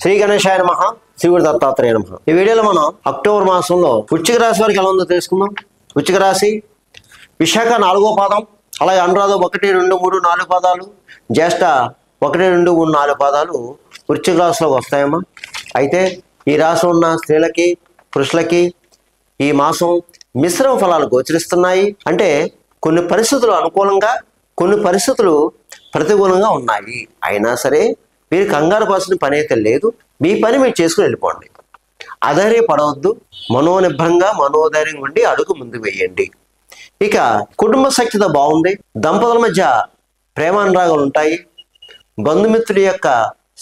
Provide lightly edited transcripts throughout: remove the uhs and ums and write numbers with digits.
శ్రీ గణేశాయ నమః, శ్రీ గురు దత్తాత్రేయ నమః. ఈ వీడియోలో మనం అక్టోబర్ మాసంలో వృశ్చిక రాశి వారికి ఎలా ఉందో తెలుసుకుందాం. వృశ్చిక రాశి విశాఖ 4వ పాదం, అలాగే అనురాధ 1, 2, 3, 4 పాదాలు, జ్యేష్ఠ 1, 2, 3, 4 పాదాలు వృశ్చిక రాశిలోకి వస్తాయమ్మా. అయితే ఈ రాశి ఉన్న స్త్రీలకి పురుషులకి ఈ మాసం మిశ్రమ ఫలాలు గోచరిస్తున్నాయి. అంటే కొన్ని పరిస్థితులు అనుకూలంగా, కొన్ని పరిస్థితులు ప్రతికూలంగా ఉన్నాయి. అయినా సరే మీరు కంగారు పడాల్సిన పని అయితే లేదు. మీ పని మీరు చేసుకుని వెళ్ళిపోండి. అధైర్యపడవద్దు, మనోనిర్భరంగా మనోధైర్యం ఉండి అడుగు ముందు వేయండి. ఇక కుటుంబ సఖ్యత బాగుంది. దంపతుల మధ్య ప్రేమానురాగాలు ఉంటాయి. బంధుమిత్రుల యొక్క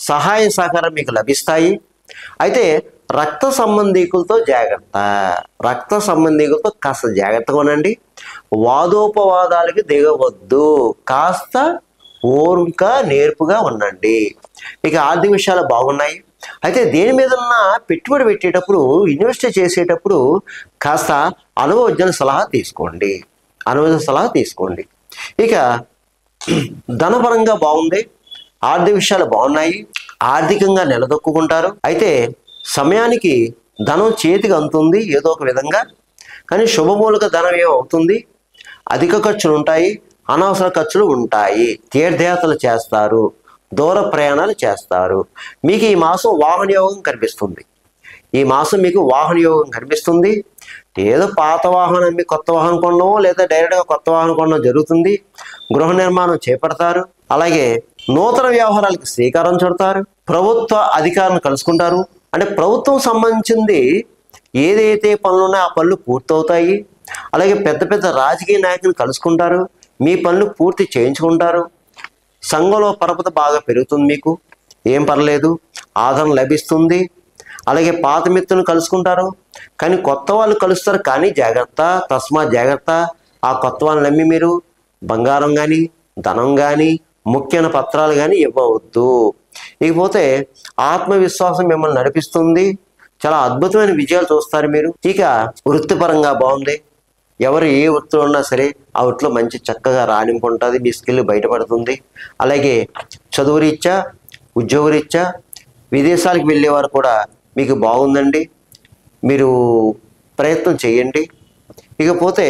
సహాయ సహకారం మీకు లభిస్తాయి. అయితే రక్త సంబంధీకులతో జాగ్రత్త. రక్త సంబంధీకులతో కాస్త జాగ్రత్తగా ఉండండి. వాదోపవాదాలకి దిగవద్దు. కాస్త ఓర్క నేర్పుగా ఉండండి. ఇక ఆర్థిక విషయాలు బాగున్నాయి. అయితే దేని మీదన్నా పెట్టుబడి పెట్టేటప్పుడు, ఇన్వెస్ట్ చేసేటప్పుడు కాస్త అనుభవజ్ఞుల సలహా తీసుకోండి. ఇక ధనపరంగా బాగుంది. ఆర్థిక విషయాలు బాగున్నాయి. ఆర్థికంగా నిలదొక్కుంటారు. అయితే సమయానికి ధనం చేతికి అందుతుంది ఏదో ఒక విధంగా. కానీ శుభమూలక ధనం ఏమవుతుంది, అధిక ఖర్చులు ఉంటాయి, అనవసర ఖర్చులు ఉంటాయి. తీర్థయాత్రలు చేస్తారు, దూర ప్రయాణాలు చేస్తారు. మీకు ఈ మాసం వాహన యోగం కనిపిస్తుంది. ఏదో పాత వాహనం మీ కొత్త వాహనం కొనడం, లేదా డైరెక్ట్గా కొత్త వాహనం కొనడం జరుగుతుంది. గృహ నిర్మాణం చేపడతారు. అలాగే నూతన వ్యవహారాలకు శ్రీకారం చుడతారు. ప్రభుత్వ అధికారులను కలుసుకుంటారు. అంటే ప్రభుత్వం సంబంధించింది ఏదైతే పనులున్నాయో ఆ పనులు పూర్తవుతాయి. అలాగే పెద్ద పెద్ద రాజకీయ నాయకులను కలుసుకుంటారు. మీ పనులు పూర్తి చేయించుకుంటారు. సంఘంలో పరపతి బాగా పెరుగుతుంది. మీకు ఏం పర్లేదు, ఆదరణ లభిస్తుంది. అలాగే పాత మిత్రులను కలుసుకుంటారు. కానీ కొత్త వాళ్ళు కలుస్తారు. కానీ జాగ్రత్త, తస్మాత్ జాగ్రత్త. ఆ కొత్త వాళ్ళని నమ్మి మీరు బంగారం కానీ, ధనం కానీ, ముఖ్యమైన పత్రాలు కానీ ఇవ్వవద్దు. ఇకపోతే ఆత్మవిశ్వాసం మిమ్మల్ని నడిపిస్తుంది. చాలా అద్భుతమైన విజయాలు చూస్తారు మీరు. ఇక వృత్తిపరంగా బాగుంది. ఎవరు ఏ వృత్తిలో ఉన్నా సరే ఆ వృత్తిలో మంచి చక్కగా రాణింపు ఉంటుంది. మీ స్కిల్ బయటపడుతుంది. అలాగే చదువు రీత్యా, ఉద్యోగ రీత్యా విదేశాలకు వెళ్ళేవారు కూడా మీకు బాగుందండి. మీరు ప్రయత్నం చేయండి. ఇకపోతే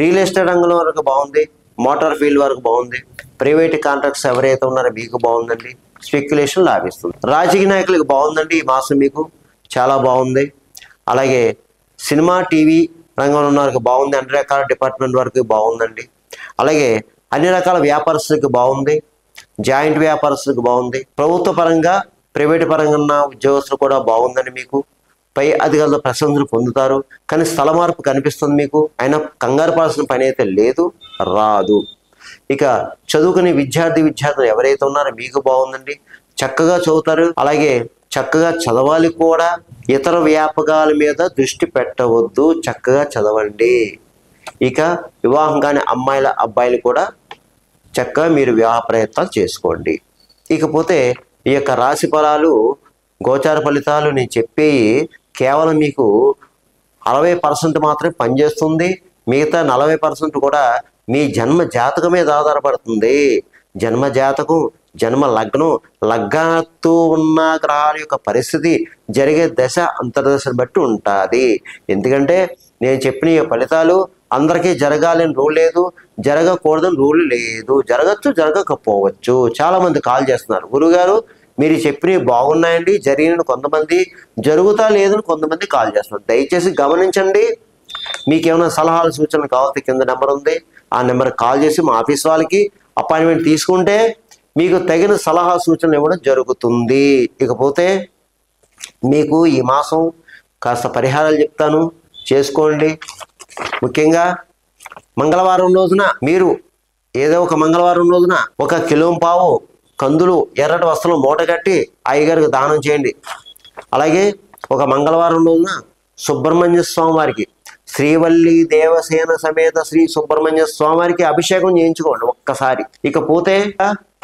రియల్ ఎస్టేట్ రంగంలో వరకు బాగుంది. మోటార్ ఫీల్డ్ వరకు బాగుంది. ప్రైవేట్ కాంట్రాక్ట్స్ ఎవరైతే ఉన్నారో మీకు బాగుందండి. స్పెక్యులేషన్ లాభిస్తుంది. రాజకీయ నాయకులకు బాగుందండి. ఈ మాసం మీకు చాలా బాగుంది. అలాగే సినిమా, టీవీ రంగంలో ఉన్న వారికి బాగుంది. అన్ని రకాల డిపార్ట్మెంట్ వరకు బాగుందండి. అలాగే అన్ని రకాల వ్యాపారస్తులకు బాగుంది. జాయింట్ వ్యాపారస్తులకు బాగుంది. ప్రభుత్వ పరంగా, ప్రైవేట్ పరంగా ఉన్న ఉద్యోగస్తులు కూడా బాగుందండి. మీకు పై అధికారుల ప్రశంసలు పొందుతారు. కానీ స్థల మార్పు కనిపిస్తుంది మీకు. అయినా కంగారు పడాల్సిన పని అయితే లేదు, రాదు. ఇక చదువుకునే విద్యార్థులు ఎవరైతే ఉన్నారో మీకు బాగుందండి. చక్కగా చదువుతారు. అలాగే చక్కగా చదవాలి కూడా. ఇతర వ్యాపకాల మీద దృష్టి పెట్టవద్దు, చక్కగా చదవండి. ఇక వివాహం కాని అమ్మాయిల అబ్బాయిలు కూడా చక్కగా మీరు వివాహ ప్రయత్నాలు చేసుకోండి. ఇకపోతే ఈ యొక్క రాశి ఫలాలు, గోచార ఫలితాలు నేను చెప్పేవి కేవలం మీకు 60% మాత్రమే పనిచేస్తుంది. మిగతా 40% కూడా మీ జన్మ జాతకం మీద ఆధారపడుతుంది. జన్మ జాతకం, జన్మ లగ్నం, లగ్నంతో ఉన్న గ్రహాల యొక్క పరిస్థితి, జరిగే దశ అంతర్దశను బట్టి ఉంటుంది. ఎందుకంటే నేను చెప్పిన ఈ ఫలితాలు అందరికీ జరగాలని రూల్ లేదు, జరగకూడదని రూల్ లేదు. జరగచ్చు, జరగకపోవచ్చు. చాలామంది కాల్ చేస్తున్నారు, గురుగారు మీరు చెప్పినవి బాగున్నాయండి, జరిగిన కొంతమంది, జరుగుతా లేదని కొంతమంది కాల్ చేస్తున్నారు. దయచేసి గమనించండి. మీకేమైనా సలహాలు, సూచనలు కావాలంటే కింద నెంబర్ ఉంది. ఆ నెంబర్కి కాల్ చేసి మా ఆఫీస్ వాళ్ళకి అపాయింట్మెంట్ తీసుకుంటే మీకు తగిన సలహా సూచనలు ఇవ్వడం జరుగుతుంది. ఇకపోతే మీకు ఈ మాసం కాస్త పరిహారాలు చెప్తాను, చేసుకోండి. ముఖ్యంగా మంగళవారం రోజున మీరు ఏదో ఒక మంగళవారం రోజున 1 కిలోంపావు కందులు ఎర్రటి వస్త్రం మూట కట్టి అయ్యగారికి దానం చేయండి. అలాగే ఒక మంగళవారం రోజున సుబ్రహ్మణ్య స్వామి వారికి, శ్రీవల్లి దేవసేన సమేత శ్రీ సుబ్రహ్మణ్య స్వామి వారికి అభిషేకం చేయించుకోండి ఒక్కసారి. ఇకపోతే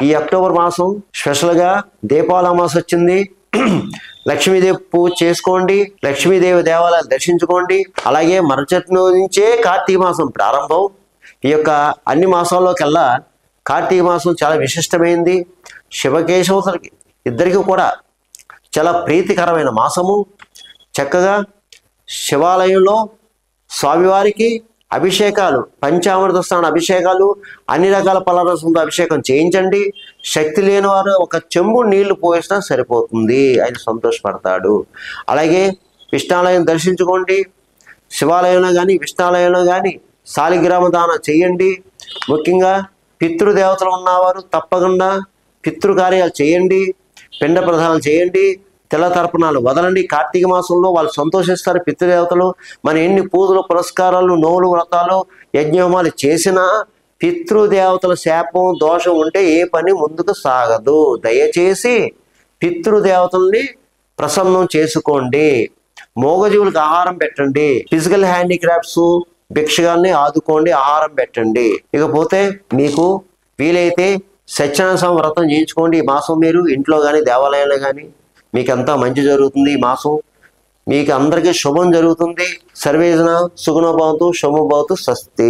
ఈ అక్టోబర్ మాసం స్పెషల్గా దీపావళి అమావాస్య వచ్చింది. లక్ష్మీదేవి పూజ చేసుకోండి. లక్ష్మీదేవి దేవాలయాలు దర్శించుకోండి. అలాగే మరుసటి నుంచే కార్తీక మాసం ప్రారంభం. ఈ యొక్క అన్ని మాసాల్లోకెల్లా కార్తీక మాసం చాలా విశిష్టమైంది. శివకేశవులకి ఇద్దరికి కూడా చాలా ప్రీతికరమైన మాసము. చక్కగా శివాలయంలో స్వామివారికి అభిషేకాలు, పంచామృత స్నాన అభిషేకాలు, అన్ని రకాల పలరసంతో అభిషేకం చేయించండి. శక్తి లేని వారు ఒక చెంబు నీళ్లు పోసినా సరిపోతుంది, ఆయన సంతోషపడతాడు. అలాగే విష్ణాలయం దర్శించుకోండి. శివాలయంలో కానీ విష్ణాలయంలో కానీ శాలిగ్రామ దానం చేయండి. ముఖ్యంగా పితృదేవతలు ఉన్నవారు తప్పకుండా పితృకార్యాలు చేయండి, పిండ ప్రదానాలు చేయండి, తెల్ల తర్పణాలు వదలండి. కార్తీక మాసంలో వాళ్ళు సంతోషిస్తారు పితృదేవతలు. మన ఎన్ని పూజలు, పురస్కారాలు, నోలు, వ్రతాలు, యజ్ఞోమాలు చేసినా పితృదేవతల శాపం, దోషం ఉంటే ఏ పని ముందుకు సాగదు. దయచేసి పితృదేవతల్ని ప్రసన్నం చేసుకోండి. మూగజీవులకు ఆహారం పెట్టండి. ఫిజికల్ హ్యాండిక్రాఫ్ట్స్ భిక్షగాల్ని ఆదుకోండి, ఆహారం పెట్టండి. ఇకపోతే మీకు వీలైతే సత్యనారాయణ వ్రతం చేయించుకోండి. ఈ మాసం మీరు ఇంట్లో కానీ దేవాలయంలో కానీ మీకు అంతా మంచి జరుగుతుంది. ఈ మాసం మీకు అందరికీ శుభం జరుగుతుంది. సర్వేజన సుగుణో భవంతు, శుభో భవతు, స్వస్తి.